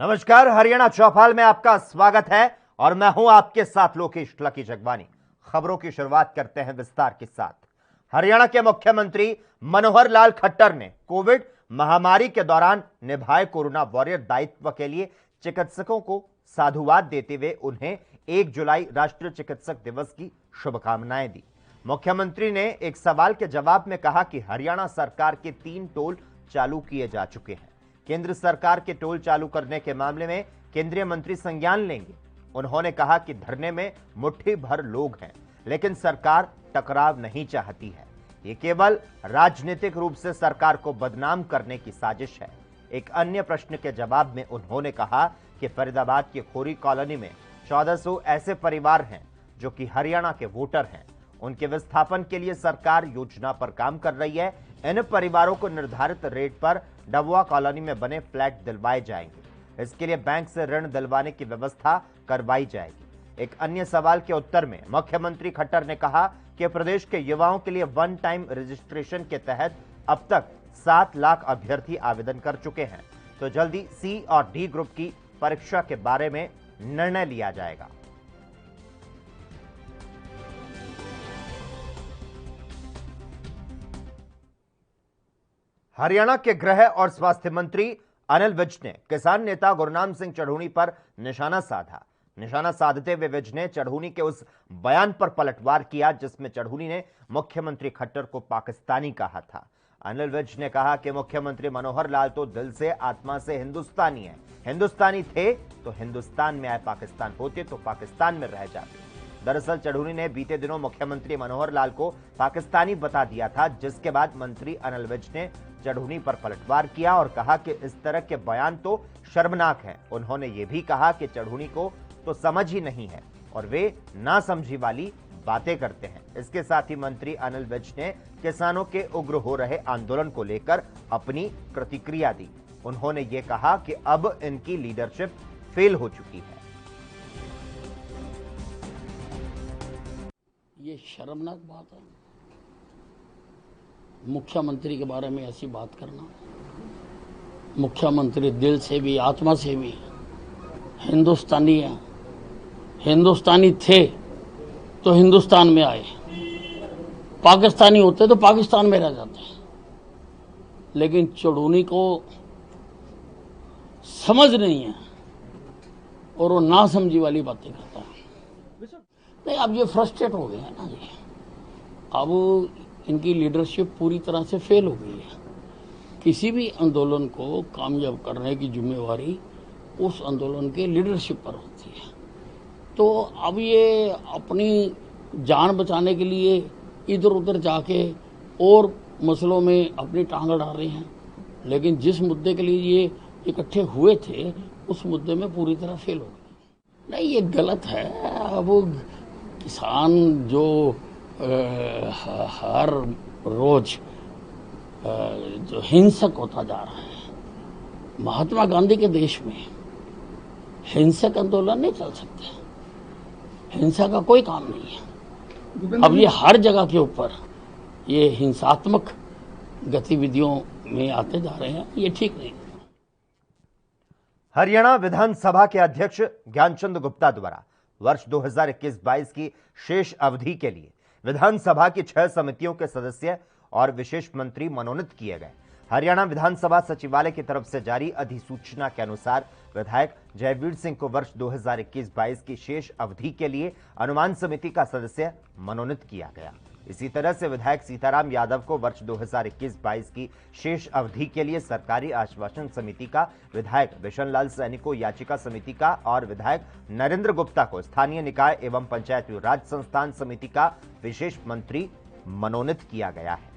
नमस्कार, हरियाणा चौपाल में आपका स्वागत है और मैं हूं आपके साथ लोकेश लकी जगवानी। खबरों की शुरुआत करते हैं विस्तार के साथ। हरियाणा के मुख्यमंत्री मनोहर लाल खट्टर ने कोविड महामारी के दौरान निभाए कोरोना वॉरियर दायित्व के लिए चिकित्सकों को साधुवाद देते हुए उन्हें 1 जुलाई राष्ट्रीय चिकित्सक दिवस की शुभकामनाएं दी। मुख्यमंत्री ने एक सवाल के जवाब में कहा कि हरियाणा सरकार के 3 टोल चालू किए जा चुके हैं। केंद्र सरकार के टोल चालू करने के मामले में केंद्रीय मंत्री संज्ञान लेंगे। उन्होंने कहा कि धरने में मुट्ठी भर लोग हैं, लेकिन सरकार टकराव नहीं चाहती है। ये केवल राजनीतिक रूप से सरकार को बदनाम करने की साजिश है। एक अन्य प्रश्न के जवाब में उन्होंने कहा कि फरीदाबाद की खोरी कॉलोनी में 1400 ऐसे परिवार हैं जो कि हरियाणा के वोटर हैं। उनके विस्थापन के लिए सरकार योजना पर काम कर रही है। इन परिवारों को निर्धारित रेट पर डबुआ कॉलोनी में बने फ्लैट दिलवाए जाएंगे। इसके लिए बैंक से ऋण दिलवाने की व्यवस्था करवाई जाएगी। एक अन्य सवाल के उत्तर में मुख्यमंत्री खट्टर ने कहा कि प्रदेश के युवाओं के लिए वन टाइम रजिस्ट्रेशन के तहत अब तक 7 लाख अभ्यर्थी आवेदन कर चुके हैं, तो जल्दी सी और डी ग्रुप की परीक्षा के बारे में निर्णय लिया जाएगा। हरियाणा के गृह और स्वास्थ्य मंत्री अनिल विज ने किसान नेता गुरनाम सिंह चढ़ूनी पर निशाना साधा। निशाना साधते हुए विज ने चढ़ूनी के उस बयान पर पलटवार किया जिसमें चढ़ूनी ने मुख्यमंत्री खट्टर को पाकिस्तानी कहा था। अनिल विज ने कहा कि मुख्यमंत्री मनोहर लाल तो दिल से आत्मा से हिंदुस्तानी है। हिंदुस्तानी थे तो हिंदुस्तान में आए, पाकिस्तान होते तो पाकिस्तान में रह जाते। दरअसल चढ़ूनी ने बीते दिनों मुख्यमंत्री मनोहर लाल को पाकिस्तानी बता दिया था, जिसके बाद मंत्री अनिल विज ने चढ़ूनी पर पलटवार किया और कहा कि इस तरह के बयान तो शर्मनाक हैं। उन्होंने ये भी कहा कि चढ़ूनी को तो समझ ही नहीं है और वे नासमझी वाली बातें करते हैं। इसके साथ ही मंत्री अनिल विज ने किसानों के उग्र हो रहे आंदोलन को लेकर अपनी प्रतिक्रिया दी। उन्होंने ये कहा कि अब इनकी लीडरशिप फेल हो चुकी है। ये शर्मनाक बात है, मुख्यमंत्री के बारे में ऐसी बात करना। मुख्यमंत्री दिल से भी आत्मा से भी हिंदुस्तानी है। हिंदुस्तानी थे तो हिंदुस्तान में आए, पाकिस्तानी होते तो पाकिस्तान में रह जाते। लेकिन चढ़ूनी को समझ नहीं है और वो नासमझी वाली बातें करता है। नहीं, अब ये फ्रस्ट्रेट हो गए हैं ना जी। अब इनकी लीडरशिप पूरी तरह से फेल हो गई है। किसी भी आंदोलन को कामयाब करने की जिम्मेवारी उस आंदोलन के लीडरशिप पर होती है। तो अब ये अपनी जान बचाने के लिए इधर उधर जाके और मसलों में अपनी टांग अड़ा रहे हैं, लेकिन जिस मुद्दे के लिए ये इकट्ठे हुए थे उस मुद्दे में पूरी तरह फेल हो गए। नहीं, ये गलत है। अब किसान जो हर रोज जो हिंसक होता जा रहा है, महात्मा गांधी के देश में हिंसक आंदोलन नहीं चल सकते। हिंसा का कोई काम नहीं है। अब ये हर जगह के ऊपर ये हिंसात्मक गतिविधियों में आते जा रहे हैं, ये ठीक नहीं। हरियाणा विधानसभा के अध्यक्ष ज्ञानचंद गुप्ता द्वारा वर्ष 2021-22 की शेष अवधि के लिए विधानसभा की 6 समितियों के सदस्य और विशेष मंत्री मनोनीत किए गए। हरियाणा विधानसभा सचिवालय की तरफ से जारी अधिसूचना के अनुसार विधायक जयवीर सिंह को वर्ष 2021-22 की शेष अवधि के लिए अनुमान समिति का सदस्य मनोनीत किया गया। इसी तरह से विधायक सीताराम यादव को वर्ष 2021-22 की शेष अवधि के लिए सरकारी आश्वासन समिति का, विधायक बिशन लाल सैनी को याचिका समिति का और विधायक नरेंद्र गुप्ता को स्थानीय निकाय एवं पंचायती राज संस्थान समिति का विशेष मंत्री मनोनीत किया गया है।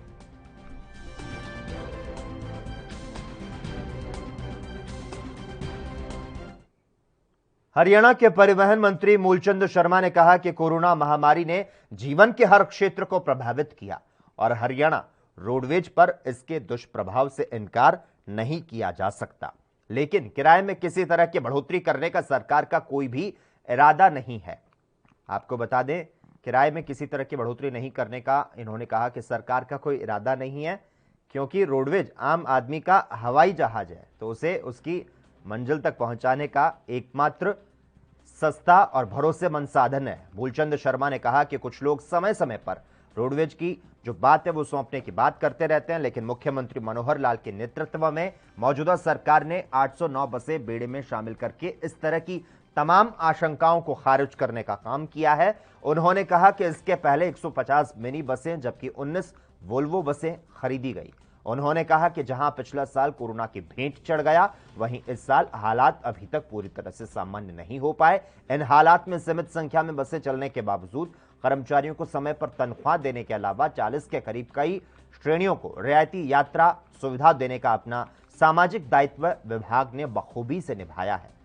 हरियाणा के परिवहन मंत्री मूलचंद शर्मा ने कहा कि कोरोना महामारी ने जीवन के हर क्षेत्र को प्रभावित किया और हरियाणा रोडवेज पर इसके दुष्प्रभाव से इनकार नहीं किया जा सकता, लेकिन किराए में किसी तरह की बढ़ोतरी करने का सरकार का कोई भी इरादा नहीं है। आपको बता दें, किराए में किसी तरह की बढ़ोतरी नहीं करने का इन्होंने कहा कि सरकार का कोई इरादा नहीं है, क्योंकि रोडवेज आम आदमी का हवाई जहाज है, तो उसे उसकी मंजिल तक पहुंचाने का एकमात्र सस्ता और भरोसेमंद साधन है। मूलचंद शर्मा ने कहा कि कुछ लोग समय समय पर रोडवेज की जो बात है वो सौंपने की बात करते रहते हैं, लेकिन मुख्यमंत्री मनोहर लाल के नेतृत्व में मौजूदा सरकार ने 809 बसें बेड़े में शामिल करके इस तरह की तमाम आशंकाओं को खारिज करने का काम किया है। उन्होंने कहा कि इसके पहले 150 मिनी बसें जबकि 19 वोल्वो बसें खरीदी गई। उन्होंने कहा कि जहां पिछला साल कोरोना की भेंट चढ़ गया, वहीं इस साल हालात अभी तक पूरी तरह से सामान्य नहीं हो पाए। इन हालात में सीमित संख्या में बसें चलने के बावजूद कर्मचारियों को समय पर तनख्वाह देने के अलावा 40 के करीब कई श्रेणियों को रियायती यात्रा सुविधा देने का अपना सामाजिक दायित्व विभाग ने बखूबी से निभाया है।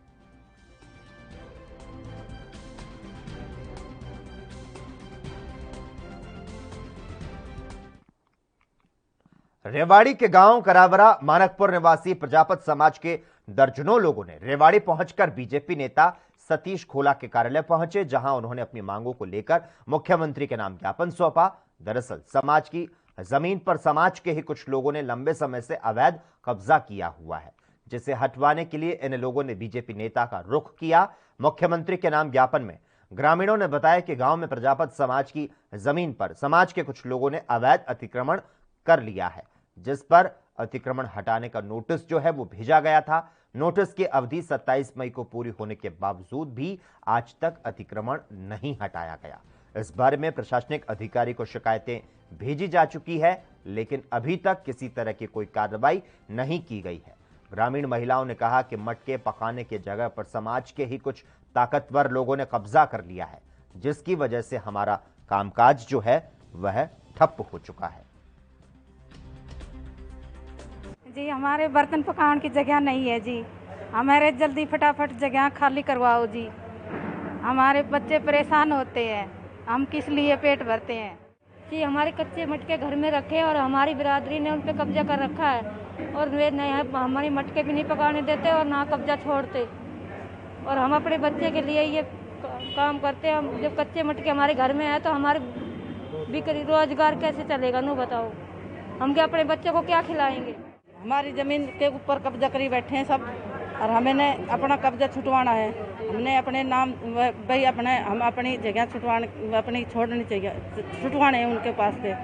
रेवाड़ी के गांव करावरा मानकपुर निवासी प्रजापत समाज के दर्जनों लोगों ने रेवाड़ी पहुंचकर बीजेपी नेता सतीश खोला के कार्यालय पहुंचे, जहां उन्होंने अपनी मांगों को लेकर मुख्यमंत्री के नाम ज्ञापन सौंपा। दरअसल समाज की जमीन पर समाज के ही कुछ लोगों ने लंबे समय से अवैध कब्जा किया हुआ है, जिसे हटवाने के लिए इन लोगों ने बीजेपी नेता का रुख किया। मुख्यमंत्री के नाम ज्ञापन में ग्रामीणों ने बताया कि गांव में प्रजापत समाज की जमीन पर समाज के कुछ लोगों ने अवैध अतिक्रमण कर लिया है, जिस पर अतिक्रमण हटाने का नोटिस जो है वो भेजा गया था। नोटिस की अवधि 27 मई को पूरी होने के बावजूद भी आज तक अतिक्रमण नहीं हटाया गया। इस बारे में प्रशासनिक अधिकारी को शिकायतें भेजी जा चुकी है, लेकिन अभी तक किसी तरह की कोई कार्रवाई नहीं की गई है। ग्रामीण महिलाओं ने कहा कि मटके पकाने की जगह पर समाज के ही कुछ ताकतवर लोगों ने कब्जा कर लिया है, जिसकी वजह से हमारा कामकाज जो है वह ठप हो चुका है। जी हमारे बर्तन पकाने की जगह नहीं है जी, हमारे जल्दी फटाफट जगह खाली करवाओ जी। हमारे बच्चे परेशान होते हैं, हम किस लिए पेट भरते हैं जी। हमारे कच्चे मटके घर में रखे और हमारी बिरादरी ने उन पर कब्जा कर रखा है और वे हमारी मटके भी नहीं पकाने देते और ना कब्जा छोड़ते। और हम अपने बच्चे के लिए ये काम करते हैं। हम जब कच्चे मटके हमारे घर में है तो हमारे बिक्री रोजगार कैसे चलेगा, नो बताओ, हम क्या अपने बच्चे को क्या खिलाएंगे। हमारी ज़मीन के ऊपर कब्जा करी बैठे हैं सब और हमें अपना कब्जा छुटवाना है। हमने अपने नाम भाई हम अपनी जगह अपनी छोड़नी चाहिए, छुटवाने हैं उनके पास से।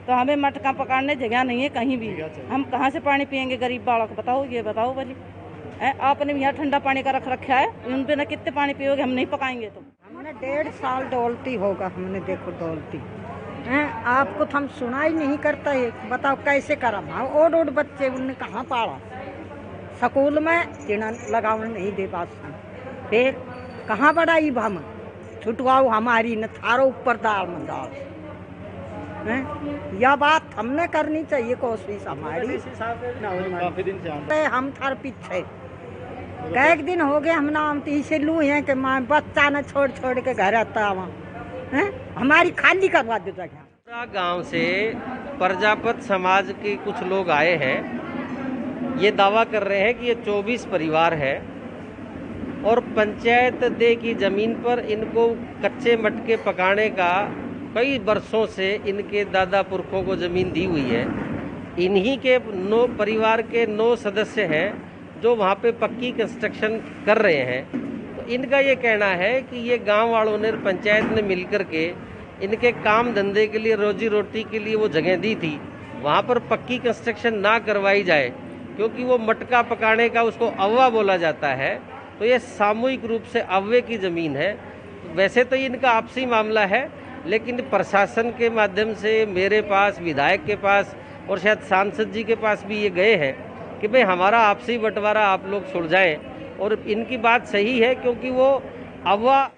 तो हमें मटका पकाने जगह नहीं है कहीं भी, हम कहाँ से पानी पियेंगे गरीब बालक, बताओ ये बताओ भाई। आपने यहाँ ठंडा पानी का रख रखा है, उन पे ना कितने पानी पियोगे, हम नहीं पकाएंगे। तो हमने 1.5 साल डोलती होगा, हमने देखो डोलती हैं, आपको तो हम सुना ही नहीं करता है। बताओ कैसे करम, हाँ ओड बच्चे उनने कहाँ पाड़ा, स्कूल में टिना लगाने नहीं दे पास, फिर कहाँ बढ़ाई हम छुटवाओ हमारी न थारो ऊपर दाल में दाल हैं। यह बात हमने करनी चाहिए कोशिश हमारी। काफी दिन से हम थार पीछे कई दिन हो गए, हम नाम से लू हैं कि माँ बच्चा न छोड़ छोड़ के घर आता वहाँ, हमारी खाली करवा दो जगह। गांव से प्रजापत समाज के कुछ लोग आए हैं, ये दावा कर रहे हैं कि ये 24 परिवार है और पंचायत दे की जमीन पर इनको कच्चे मटके पकाने का कई वर्षों से इनके दादा पुरखों को जमीन दी हुई है। इन्हीं के 9 परिवार के 9 सदस्य हैं जो वहाँ पे पक्की कंस्ट्रक्शन कर रहे हैं। तो इनका ये कहना है कि ये गांव वालों ने, पंचायत ने मिलकर के इनके काम धंधे के लिए, रोजी रोटी के लिए वो जगह दी थी, वहाँ पर पक्की कंस्ट्रक्शन ना करवाई जाए क्योंकि वो मटका पकाने का उसको अव्वा बोला जाता है। तो ये सामूहिक रूप से अव्वे की ज़मीन है। वैसे तो इनका आपसी मामला है, लेकिन प्रशासन के माध्यम से मेरे पास, विधायक के पास और शायद सांसद जी के पास भी ये गए हैं कि भाई हमारा आपसी बंटवारा आप लोग सुलझाएं। और इनकी बात सही है क्योंकि वो अव्वा।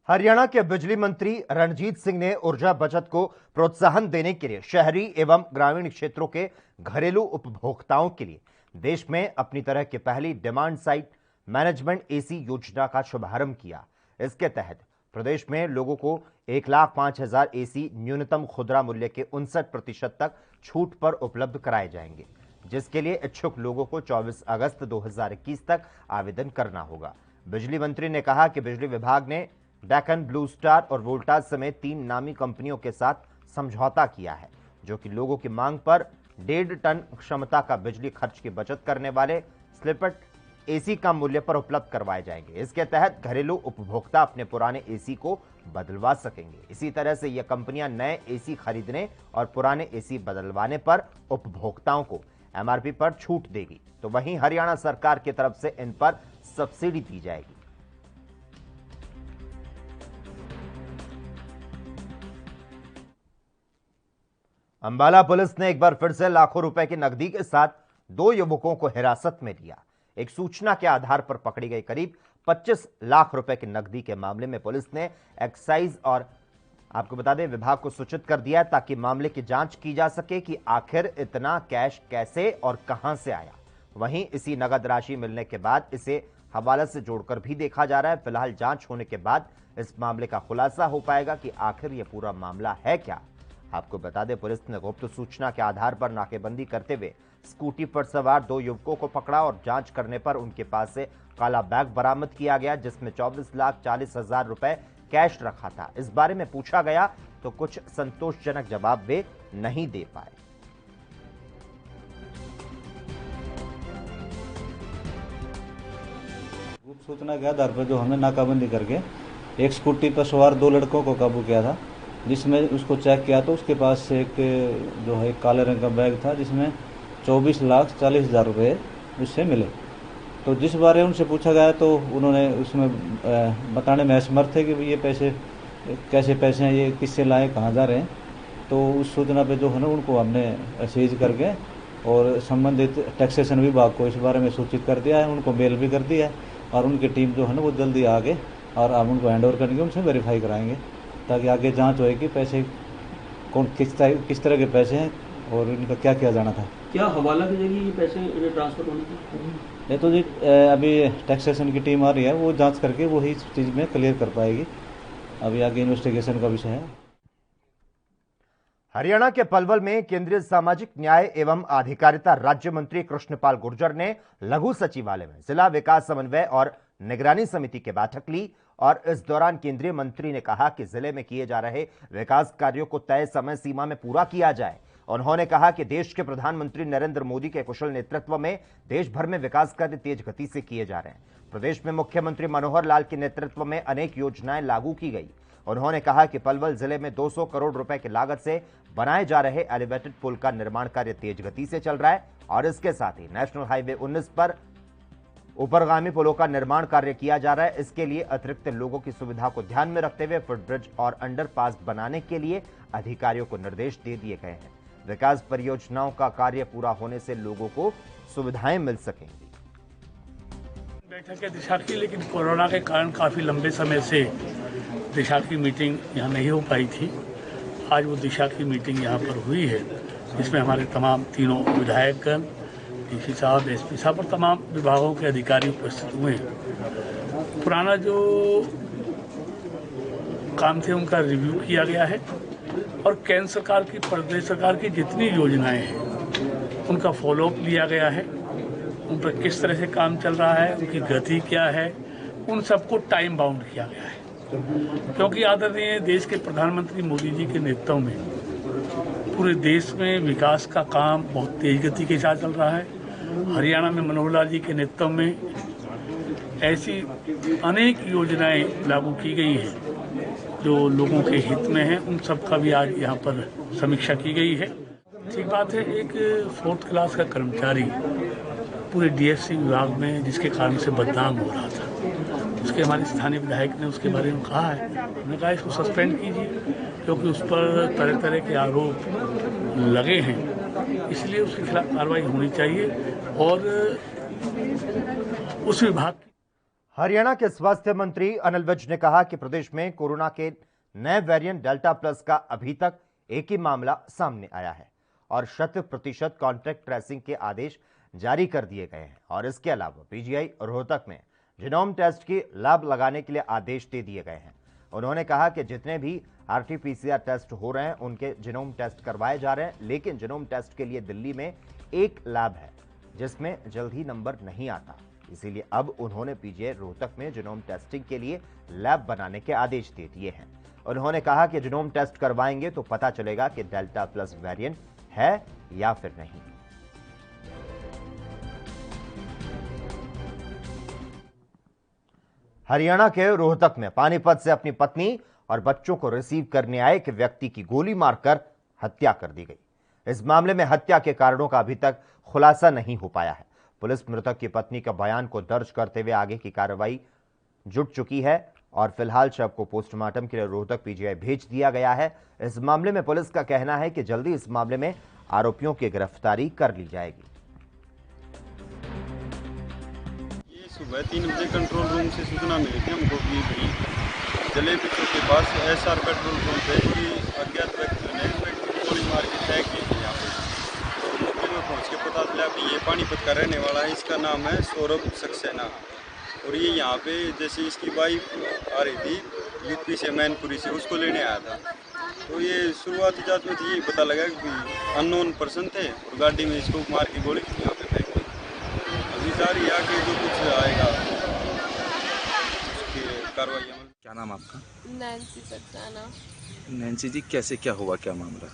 हरियाणा के बिजली मंत्री रणजीत सिंह ने ऊर्जा बचत को प्रोत्साहन देने के लिए शहरी एवं ग्रामीण क्षेत्रों के घरेलू उपभोक्ताओं के लिए देश में अपनी तरह की पहली डिमांड साइड मैनेजमेंट एसी योजना का शुभारंभ किया। इसके तहत प्रदेश में लोगों को 1,05,000 एसी न्यूनतम खुदरा मूल्य के 59% तक छूट पर उपलब्ध कराए जाएंगे, जिसके लिए इच्छुक लोगों को 24 अगस्त 2021 तक आवेदन करना होगा। बिजली मंत्री ने कहा कि बिजली विभाग ने डेक्कन ब्लू स्टार और वोल्टास समेत 3 नामी कंपनियों के साथ समझौता किया है, जो कि लोगों की मांग पर 1.5 टन क्षमता का बिजली खर्च की बचत करने वाले स्लिपट एसी कम मूल्य पर उपलब्ध करवाए जाएंगे। इसके तहत घरेलू उपभोक्ता अपने पुराने एसी को बदलवा सकेंगे। इसी तरह से ये कंपनियां नए एसी खरीदने और पुराने एसी बदलवाने पर उपभोक्ताओं को एमआरपी पर छूट देगी, तो वहीं हरियाणा सरकार की तरफ से इन पर सब्सिडी दी जाएगी। अंबाला पुलिस ने एक बार फिर से लाखों रुपए की नकदी के साथ 2 युवकों को हिरासत में लिया। एक सूचना के आधार पर पकड़ी गई करीब 25 लाख रुपए की नकदी के मामले में पुलिस ने एक्साइज और आपको बता दें विभाग को सूचित कर दिया है ताकि मामले की जांच की जा सके कि आखिर इतना कैश कैसे और कहां से आया। वहीं इसी नगद राशि मिलने के बाद इसे हवाले से जोड़कर भी देखा जा रहा है। फिलहाल जांच होने के बाद इस मामले का खुलासा हो पाएगा कि आखिर यह पूरा मामला है क्या। आपको बता दें पुलिस ने गुप्त सूचना के आधार पर नाकेबंदी करते हुए स्कूटी पर सवार 2 युवकों को पकड़ा और जांच करने पर उनके पास से काला बैग बरामद किया गया जिसमें 24,40,000 रुपए कैश रखा था। इस बारे में पूछा गया तो कुछ संतोषजनक जवाब वे नहीं दे पाए। गुप्त सूचना के आधार पर जो हमने नाकाबंदी करके एक स्कूटी पर सवार 2 लड़कों को काबू किया था, जिसमें उसको चेक किया तो उसके पास से एक जो है काले रंग का बैग था जिसमें 24,40,000 रुपये उससे मिले। तो जिस बारे उनसे पूछा गया तो उन्होंने उसमें बताने में असमर्थ थे कि ये पैसे कैसे पैसे हैं, ये किससे लाए, कहाँ जा रहे हैं। तो उस सूचना पे जो है ना उनको हमने सीज करके और संबंधित टैक्सेशन विभाग को इस बारे में सूचित कर दिया है, उनको मेल भी कर दिया है और उनकी टीम जो है ना वो जल्दी आगे और हम उनको हैंड ओवर करके उनसे वेरीफाई कराएंगे ताकि आगे जांच होए कि पैसे कौन किस तरह के पैसे हैं और इनका क्या किया जाना था। क्या हवाला की जगह ये पैसे ट्रांसफर होने थे? ये तो जी अभी टैक्सेशन की टीम आ रही है, वो जांच करके वही चीज़ में क्लियर कर पाएगी। अभी आगे इन्वेस्टिगेशन का विषय है। हरियाणा के पलवल में केंद्रीय सामाजिक न्याय एवं अधिकारिता राज्य मंत्री कृष्णपाल गुर्जर ने लघु सचिवालय में जिला विकास समन्वय और निगरानी समिति की बैठक ली और इस दौरान केंद्रीय मंत्री ने कहा कि जिले में किए जा रहे विकास कार्यों को तय समय सीमा में पूरा किया जाए। उन्होंने कहा कि देश के प्रधानमंत्री नरेंद्र मोदी के कुशल नेतृत्व में देश भर में विकास कार्य तेज गति से किए जा रहे हैं। प्रदेश में मुख्यमंत्री मनोहर लाल के नेतृत्व में अनेक योजनाएं लागू की गई। उन्होंने कहा कि पलवल जिले में 200 करोड़ रुपए की लागत से बनाए जा रहे एलिवेटेड पुल का निर्माण कार्य तेज गति से चल रहा है और इसके साथ ही नेशनल हाईवे 19 पर ऊपरगामी पुलों का निर्माण कार्य किया जा रहा है। इसके लिए अतिरिक्त लोगों की सुविधा को ध्यान में रखते हुए फुटब्रिज और अंडरपास बनाने के लिए अधिकारियों को निर्देश दे दिए गए हैं। विकास परियोजनाओं का कार्य पूरा होने से लोगों को सुविधाएं मिल सकेंगी। बैठक है दिशा की, लेकिन कोरोना के कारण काफ़ी लंबे समय से दिशा की मीटिंग यहाँ नहीं हो पाई थी। आज वो दिशा की मीटिंग यहाँ पर हुई है, जिसमें हमारे तमाम तीनों विधायकगण, डीसी साहब, एसपी साहब और तमाम विभागों के अधिकारी उपस्थित हुए हैं। पुराना जो काम थे उनका रिव्यू किया गया है और केंद्र सरकार की, प्रदेश सरकार की जितनी योजनाएं हैं उनका फॉलोअप लिया गया है। उन पर किस तरह से काम चल रहा है, उनकी गति क्या है, उन सबको टाइम बाउंड किया गया है। क्योंकि आदरणीय देश के प्रधानमंत्री मोदी जी के नेतृत्व में पूरे देश में विकास का काम बहुत तेज गति के साथ चल रहा है। हरियाणा में मनोहर लाल जी के नेतृत्व में ऐसी अनेक योजनाएं लागू की गई हैं जो लोगों के हित में हैं। उन सब का भी आज यहाँ पर समीक्षा की गई है। ठीक बात है, एक 4th क्लास का कर्मचारी पूरे डीएफसी विभाग में जिसके कारण से बदनाम हो रहा था, उसके हमारे स्थानीय विधायक ने उसके बारे में कहा है, हमने कहा इसको सस्पेंड कीजिए क्योंकि उस पर तरह तरह के आरोप लगे हैं, इसलिए उसके खिलाफ कार्रवाई होनी चाहिए। और उस विभाग की हरियाणा के स्वास्थ्य मंत्री अनिल विज ने कहा कि प्रदेश में कोरोना के नए वेरिएंट डेल्टा प्लस का अभी तक एक ही मामला सामने आया है और 100% कॉन्टैक्ट ट्रेसिंग के आदेश जारी कर दिए गए हैं और इसके अलावा पीजीआई रोहतक में जीनोम टेस्ट की लैब लगाने के लिए आदेश दे दिए गए हैं। उन्होंने कहा कि जितने भी आरटी-पीसीआर टेस्ट हो रहे हैं उनके जीनोम टेस्ट करवाए जा रहे हैं, लेकिन जीनोम टेस्ट के लिए दिल्ली में एक लैब है जिसमें जल्द ही नंबर नहीं आता, इसीलिए अब उन्होंने पीजीआई रोहतक में जीनोम टेस्टिंग के लिए लैब बनाने के आदेश दे दिए हैं। उन्होंने कहा कि जीनोम टेस्ट करवाएंगे तो पता चलेगा कि डेल्टा प्लस वेरिएंट है या फिर नहीं। हरियाणा के रोहतक में पानीपत से अपनी पत्नी और बच्चों को रिसीव करने आए एक व्यक्ति की गोली मारकर हत्या कर दी गई। इस मामले में हत्या के कारणों का अभी तक खुलासा नहीं हो पाया है। पुलिस मृतक की पत्नी का बयान को दर्ज करते हुए आगे की कार्रवाई जुट चुकी है और फिलहाल शव को पोस्टमार्टम के लिए रोहतक पीजीआई भेज दिया गया है। इस मामले में पुलिस का कहना है कि जल्दी इस मामले में आरोपियों की गिरफ्तारी कर ली जाएगी। ये सुबह 3 बजे कंट्रोल रूम से सूचना मिली थी हमको कि भाई जलेबियों के पास एसआर पेट्रोल पंप है कि अज्ञात व्यक्ति ने गोली मार के फेंक दी थी। यहाँ पे मौके में पहुँच के पता चला कि ये पानीपत का रहने वाला है। इसका नाम है सौरभ सक्सेना और ये यहाँ पे जैसे इसकी वाइफ आ रही थी यूपी से मैनपुरी से, उसको लेने आया था। तो ये शुरुआती जांच में ये पता लगा कि अननोन पर्सन थे और गाड़ी में इसको मार के गोली यहाँ पे फेंक दी। अभी जारी आगे जो कुछ आएगा उसकी कार्रवाई अमल। क्या नाम आपका? नैन्सी सक्सेना। नैन्सी जी, कैसे क्या हुआ, क्या मामला?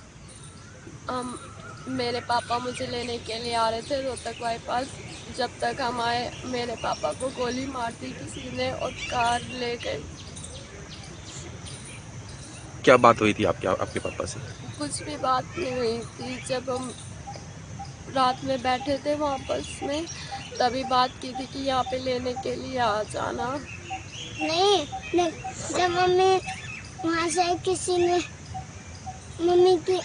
मेरे पापा मुझे लेने के लिए आ रहे थे रोहतक बाईपास। जब तक हम आए मेरे पापा को गोली मार दी किसी ने और कार ले गए। क्या बात हुई थी आपके पापा से? कुछ भी बात नहीं हुई थी। जब हम रात में बैठे थे वहाँ बस में तभी बात की थी कि यहाँ पे लेने के लिए आ जाना। नहीं, जब मम्मी वहाँ से किसी ने मम्मी की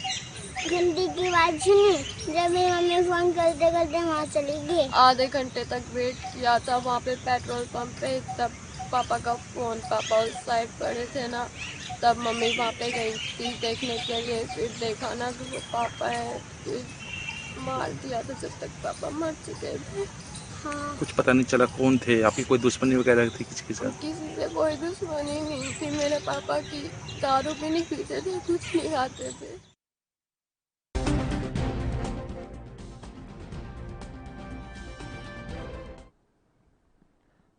घंटी की आवाज़ सुनी, जब मेरी मम्मी फ़ोन करते करते वहाँ चली गई। आधे घंटे तक वेट किया था वहाँ पे पेट्रोल पंप पे, तब पापा का फ़ोन, पापा उस साइड पड़े थे ना, तब मम्मी वहाँ पे गई थी देखने के लिए। फिर देखा ना कि वो पापा है, फिर मार दिया था जब तक पापा मर चुके थे। हाँ। कुछ पता नहीं चला कौन थे? आपकी कोई दुश्मनी वगैरह थी किसी के साथ? किसी से कोई दुश्मनी नहीं थी। मेरे पापा की दारू भी नहीं पीते थे, कुछ नहीं खाते थे।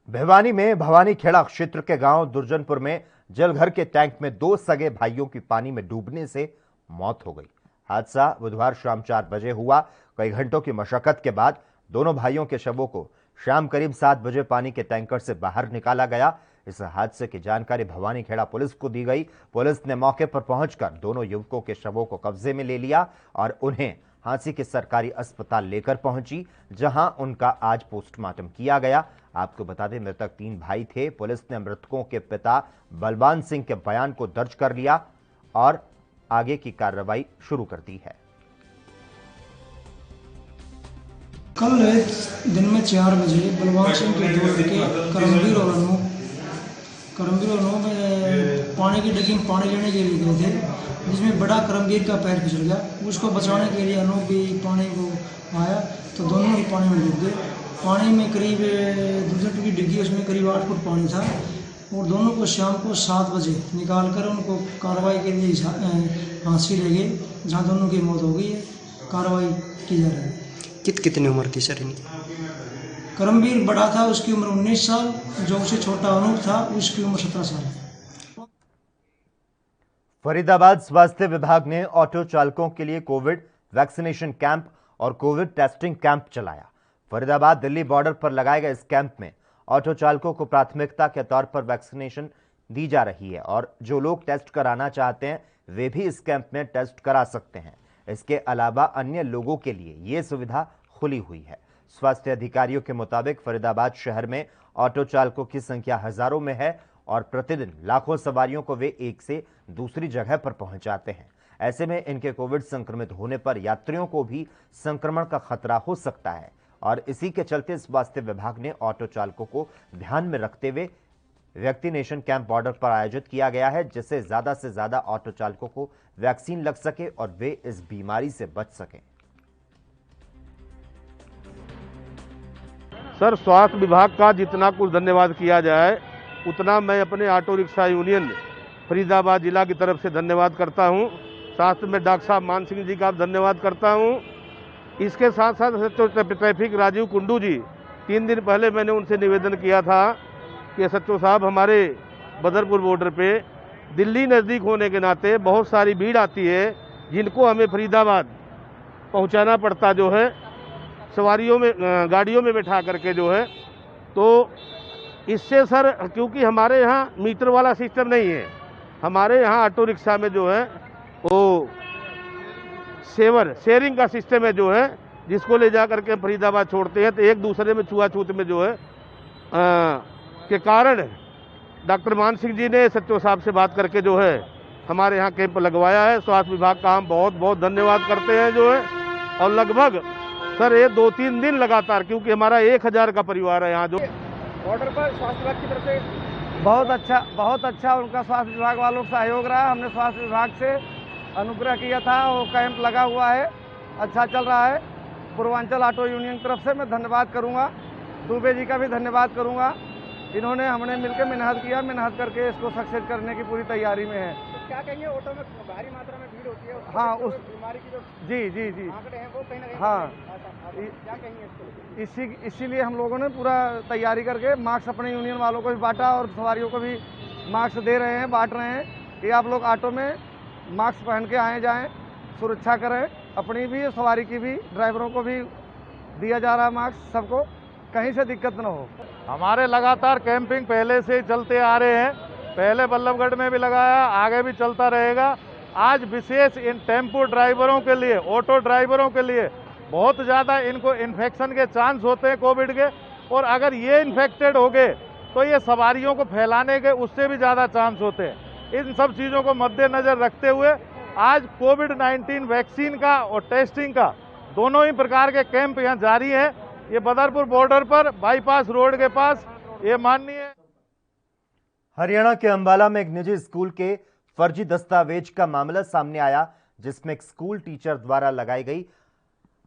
भिवानी में भवानी खेड़ा क्षेत्र के गांव दुर्जनपुर में जलघर के टैंक में 2 सगे भाइयों की पानी में डूबने से मौत हो गई। हादसा बुधवार शाम 4 बजे हुआ। कई घंटों की मशक्कत के बाद दोनों भाइयों के शवों को शाम करीब 7 बजे पानी के टैंकर से बाहर निकाला गया। इस हादसे की जानकारी भवानी खेड़ा पुलिस को दी गई। पुलिस ने मौके पर पहुंचकर दोनों युवकों के शवों को कब्जे में ले लिया और उन्हें हांसी के सरकारी अस्पताल लेकर पहुंची, जहां उनका आज पोस्टमार्टम किया गया। आपको बता दें, मृतक 3 भाई थे। पुलिस ने मृतकों के पिता बलवान सिंह के बयान को दर्ज कर लिया और आगे की कार्रवाई शुरू कर दी है। कल दिन में 4 बजे बलवान सिंह के 2 लड़के करमवीर और अनु में पानी की डगी में पानी लेने के लिए गए थे, जिसमें बड़ा करमवीर का पैर फिसल गया। उसको बचाने के लिए अनु भी पानी को आया तो दोनों ही पानी में डूब गए। पानी में करीब 2 फुट की डिग्गी, उसमें करीब 8 फुट पानी था और दोनों को शाम को 7 बजे निकाल कर उनको कार्रवाई के लिए हांसी ले गए, जहाँ दोनों की मौत हो गई है। कार्रवाई की जा रही है। कितनी उम्र थी सर इनकी? करमवीर बड़ा था, उसकी उम्र 19 साल, जो उससे छोटा अनूप था उसकी उम्र 17 साल। फरीदाबाद स्वास्थ्य विभाग ने ऑटो चालकों के लिए कोविड वैक्सीनेशन कैंप और कोविड टेस्टिंग कैंप चलाया। फरीदाबाद दिल्ली बॉर्डर पर लगाए गए इस कैंप में ऑटो चालकों को प्राथमिकता के तौर पर वैक्सीनेशन दी जा रही है और जो लोग टेस्ट कराना चाहते हैं वे भी इस कैंप में टेस्ट करा सकते हैं। इसके अलावा अन्य लोगों के लिए ये सुविधा खुली हुई है। स्वास्थ्य अधिकारियों के मुताबिक फरीदाबाद शहर में ऑटो चालकों की संख्या हजारों में है और प्रतिदिन लाखों सवारियों को वे एक से दूसरी जगह पर पहुंचाते हैं। ऐसे में इनके कोविड संक्रमित होने पर यात्रियों को भी संक्रमण का खतरा हो सकता है और इसी के चलते स्वास्थ्य विभाग ने ऑटो चालकों को ध्यान में रखते हुए वैक्सीनेशन कैंप बॉर्डर पर आयोजित किया गया है, जिससे ज्यादा से ज्यादा ऑटो चालकों को वैक्सीन लग सके और वे इस बीमारी से बच सकें। सर, स्वास्थ्य विभाग का जितना कुछ धन्यवाद किया जाए उतना मैं अपने ऑटो रिक्शा यूनियन फरीदाबाद जिला की तरफ से धन्यवाद करता हूं। साथ में डॉक्टर साहब मान सिंह जी का धन्यवाद करता हूं। इसके साथ साथ ट्रैफिक राजीव कुंडू जी, 3 दिन पहले मैंने उनसे निवेदन किया था कि सच्चो साहब, हमारे बदरपुर बॉर्डर पे दिल्ली नज़दीक होने के नाते बहुत सारी भीड़ आती है जिनको हमें फरीदाबाद पहुंचाना पड़ता जो है सवारियों में, गाड़ियों में बैठा करके जो है। तो इससे सर, क्योंकि हमारे यहाँ मीटर वाला सिस्टम नहीं है, हमारे यहाँ ऑटो रिक्शा में जो है वो शेयरिंग का सिस्टम है जो है, जिसको ले जा करके फरीदाबाद छोड़ते हैं, तो एक दूसरे में छुआछूत में जो है के कारण डॉक्टर मान सिंह जी ने सचिव साहब से बात करके जो है हमारे यहाँ कैंप लगवाया है। स्वास्थ्य विभाग का हम बहुत बहुत धन्यवाद करते हैं जो है। और लगभग सर ये 2-3 दिन लगातार, क्योंकि हमारा 1000 का परिवार है यहाँ जो बॉर्डर पर स्वास्थ्य विभाग की तरफ से बहुत अच्छा उनका स्वास्थ्य विभाग वालों का सहयोग रहा। हमने स्वास्थ्य विभाग से अनुग्रह किया था, वो कैंप लगा हुआ है, अच्छा चल रहा है। पूर्वांचल ऑटो यूनियन की तरफ से मैं धन्यवाद करूंगा, दुबे जी का भी धन्यवाद करूंगा। इन्होंने हमने मिलकर मेहनत किया, मेहनत करके इसको सक्सेस करने की पूरी तैयारी में है। तो क्या कहेंगे, ऑटो में भारी मात्रा में भीड़ होती है, हाँ, उस बीमारी की जो जी आंकड़े हैं वो कहीं ना कहीं, हाँ, क्या कहेंगे इसको? इसीलिए हम लोगों ने पूरा तैयारी करके मास्क अपने यूनियन वालों को भी बांटा और सवारियों को भी मास्क दे रहे हैं, बांट रहे हैं कि आप लोग ऑटो में मास्क पहन के आए जाएं, सुरक्षा करें, अपनी भी सवारी की भी, ड्राइवरों को भी दिया जा रहा मास्क, सबको कहीं से दिक्कत न हो। हमारे लगातार कैंपिंग पहले से चलते आ रहे हैं, पहले बल्लभगढ़ में भी लगाया, आगे भी चलता रहेगा। आज विशेष इन टेम्पो ड्राइवरों के लिए, ऑटो ड्राइवरों के लिए बहुत ज़्यादा इनको इन्फेक्शन के चांस होते हैं कोविड के, और अगर ये इन्फेक्टेड हो गए तो ये सवारियों को फैलाने के उससे भी ज़्यादा चांस होते हैं। इन सब चीज़ों को मद्देनज़र रखते हुए आज कोविड-19 वैक्सीन का और टेस्टिंग का दोनों ही प्रकार के कैंप यहाँ जारी हैं। ये बदरपुर बॉर्डर पर बाईपास रोड के पास ये माननीय हरियाणा के अंबाला में एक निजी स्कूल के फर्जी दस्तावेज का मामला सामने आया, जिसमें एक स्कूल टीचर द्वारा लगाई गई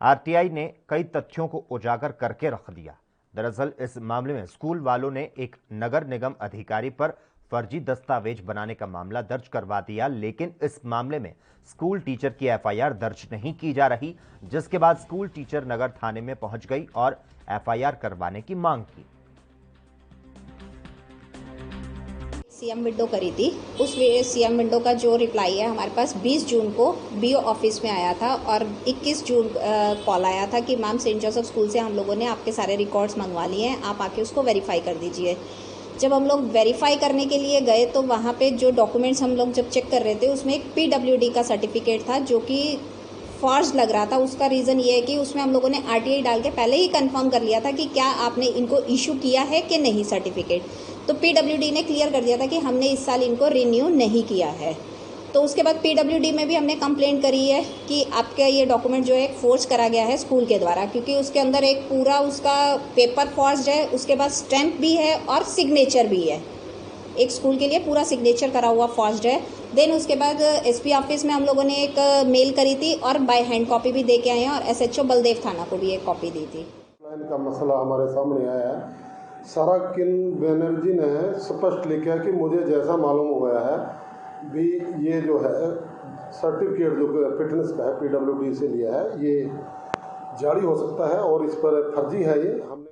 आरटीआई ने कई तथ्यों को उजागर करके रख दिया। दरअसल इस मामले में स्कूल वालों ने एक नगर निगम अधिकारी पर फर्जी दस्तावेज बनाने का मामला दर्ज करवा दिया, लेकिन इस मामले में स्कूल टीचर की एफआईआर दर्ज नहीं की जा रही, जिसके बाद स्कूल टीचर नगर थाने में पहुंच गई और एफआईआर करवाने की मांग की। सीएम विंडो करी थी, उस सीएम विंडो का जो रिप्लाई है हमारे पास 20 जून को बीओ ऑफिस में आया था और 21 जून कॉल आया था कि मैम सेंट जोसेफ स्कूल से हम लोगों ने आपके सारे रिकॉर्ड्स मंगवा लिए हैं, आप आके उसको वेरीफाई कर दीजिए। जब हम लोग वेरीफाई करने के लिए गए तो वहाँ पे जो डॉक्यूमेंट्स हम लोग जब चेक कर रहे थे उसमें एक पीडब्ल्यूडी का सर्टिफिकेट था जो कि फॉर्ज लग रहा था। उसका रीज़न ये है कि उसमें हम लोगों ने आरटीआई डाल के पहले ही कंफर्म कर लिया था कि क्या आपने इनको इशू किया है कि नहीं सर्टिफिकेट। तो पीडब्ल्यूडी ने क्लियर कर दिया था कि हमने इस साल इनको रिन्यू नहीं किया है। तो उसके बाद पीडब्ल्यूडी में भी हमने कंप्लेंट करी है कि आपका ये डॉक्यूमेंट जो है फोर्ज करा गया है स्कूल के द्वारा, क्योंकि उसके अंदर एक पूरा उसका पेपर फॉर्ज है, उसके बाद स्टैंप भी है और सिग्नेचर भी है। एक स्कूल के लिए पूरा सिग्नेचर करा हुआ फॉर्ज है। देन उसके बाद एसपी ऑफिस में हम लोगों ने एक मेल करी थी और बाय हैंड कॉपी भी दे के आए हैं और एसएचओ बलदेव थाना को भी एक कॉपी दी थी। का मसला हमारे सामने आया है। सारा किन बनर्जी ने स्पष्ट लिखा कि मुझे जैसा मालूम हो गया है भी ये जो है सर्टिफिकेट जो फिटनेस का है पीडब्ल्यूडी से लिया है, ये जारी हो सकता है और इस पर फर्जी है। ये हमने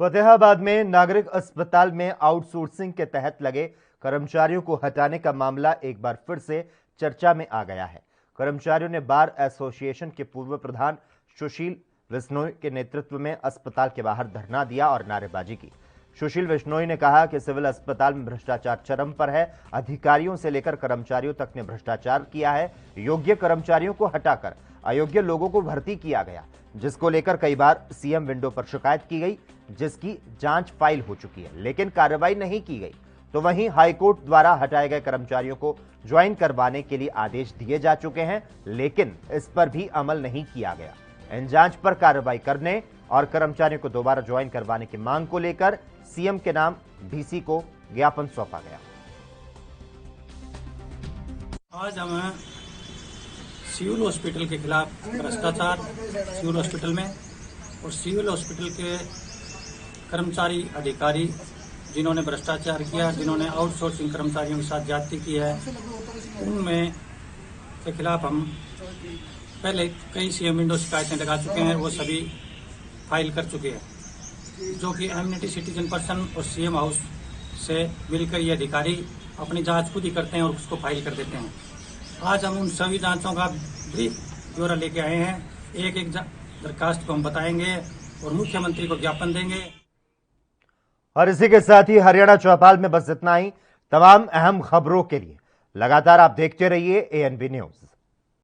फतेहाबाद में नागरिक अस्पताल में आउटसोर्सिंग के तहत लगे कर्मचारियों को हटाने का मामला एक बार फिर से चर्चा में आ गया है। कर्मचारियों ने बार एसोसिएशन के पूर्व प्रधान सुशील विश्नोई के नेतृत्व में अस्पताल के बाहर धरना दिया और नारेबाजी की। सुशील विश्नोई ने कहा कि सिविल अस्पताल में भ्रष्टाचार चरम पर है, अधिकारियों से लेकर कर्मचारियों तक ने भ्रष्टाचार किया है। योग्य कर्मचारियों को हटाकर अयोग्य लोगों को भर्ती किया गया, जिसको लेकर कई बार सीएम विंडो पर शिकायत की गई, जिसकी जांच फाइल हो चुकी है, लेकिन कार्रवाई नहीं की गई। तो वहीं हाईकोर्ट द्वारा हटाए गए कर्मचारियों को ज्वाइन करवाने के लिए आदेश दिए जा चुके हैं, लेकिन इस पर भी अमल नहीं किया गया। इन जांच पर कार्रवाई करने और कर्मचारियों को दोबारा ज्वाइन करवाने की मांग को लेकर सीएम के नाम डीसी को ज्ञापन सौंपा गया। आज हम सिविल हॉस्पिटल के खिलाफ भ्रष्टाचार सिविल हॉस्पिटल में और सिविल हॉस्पिटल के कर्मचारी अधिकारी जिन्होंने भ्रष्टाचार किया, जिन्होंने आउटसोर्सिंग कर्मचारियों के साथ ज्यादती की है, उनमें के खिलाफ हम पहले कई सीएम विंडो शिकायतें लगा चुके हैं, वो सभी फाइल कर चुके हैं, जो कि एमनिटी सिटीजन पर्सन और सीएम हाउस से मिलकर ये अधिकारी अपनी जांच खुद ही करते हैं और उसको फाइल कर देते हैं। आज हम उन सभी जांचों का ब्रीफ ब्यौरा लेके आए हैं। एक एक दरखास्त को हम बताएंगे और मुख्यमंत्री को ज्ञापन देंगे। और इसी के साथ ही हरियाणा चौपाल में बस इतना ही। तमाम अहम खबरों के लिए लगातार आप देखते रहिए ANB न्यूज।